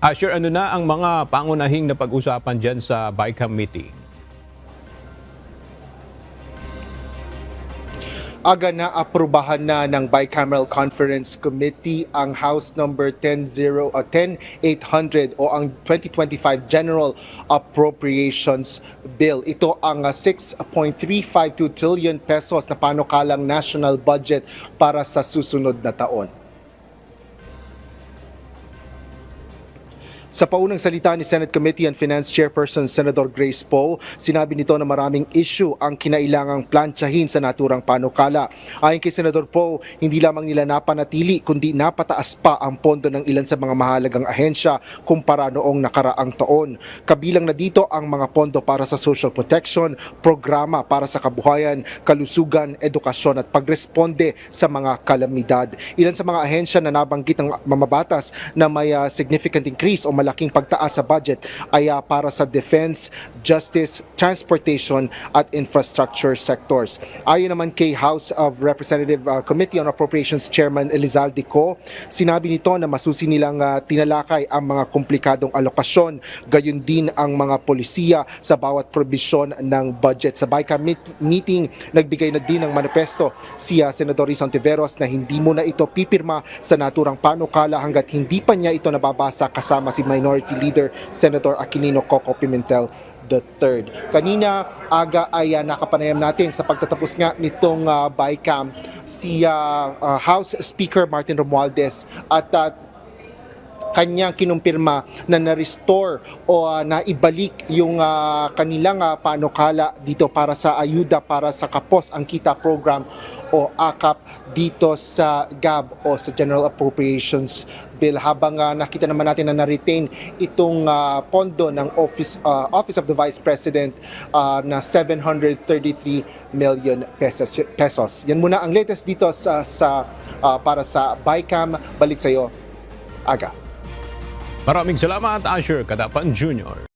Asher, ano na ang mga pangunahing na pag-usapan dyan sa BICAM meeting? Aga na aprubahan na ng Bicameral Conference Committee ang House Number 10800 o ang 2025 General Appropriations Bill. Ito ang 6.352 trillion pesos na panukalang national budget para sa susunod na taon. Sa paunang salita ni Senate Committee on Finance Chairperson Senator Grace Poe, sinabi nito na maraming issue ang kinailangang plantsahin sa naturang panukala. Ayon kay Senator Poe, hindi lamang nila napanatili kundi napataas pa ang pondo ng ilan sa mga mahalagang ahensya kumpara noong nakaraang taon. Kabilang na dito ang mga pondo para sa social protection, programa para sa kabuhayan, kalusugan, edukasyon at pagresponde sa mga kalamidad. Ilan sa mga ahensya na nabanggit ng mamabatas na may significant increase o malaking pagtaas sa budget ay para sa defense, justice, transportation at infrastructure sectors. Ayon naman kay House of Representative Committee on Appropriations Chairman Elizalde Co, sinabi nito na masusi nilang tinalakay ang mga komplikadong alokasyon, gayon din ang mga polisiya sa bawat probisyon ng budget. Sa BICAM meeting, nagbigay na din ng manifesto si Senador Risa Ontiveros na hindi muna ito pipirma sa naturang panukala hanggat hindi pa niya ito nababasa kasama si Minority Leader Senator Aquilino Coco Pimentel III. Kanina aga ay nakapanayam natin sa pagtatapos nga nitong BICAM si House Speaker Martin Romualdez at kanyang kinumpirma na na-restore o naibalik yung kanilang panukala dito para sa ayuda para sa Kapos ang Kita program o AKAP dito sa GAB o sa General Appropriations Bill, habang nakita naman natin na na-retain itong pondo ng Office of the Vice President na 733 million pesos. Yan muna ang latest dito para sa BICAM. Balik sa iyo, Aga. Maraming salamat, Asher Kadapan Jr.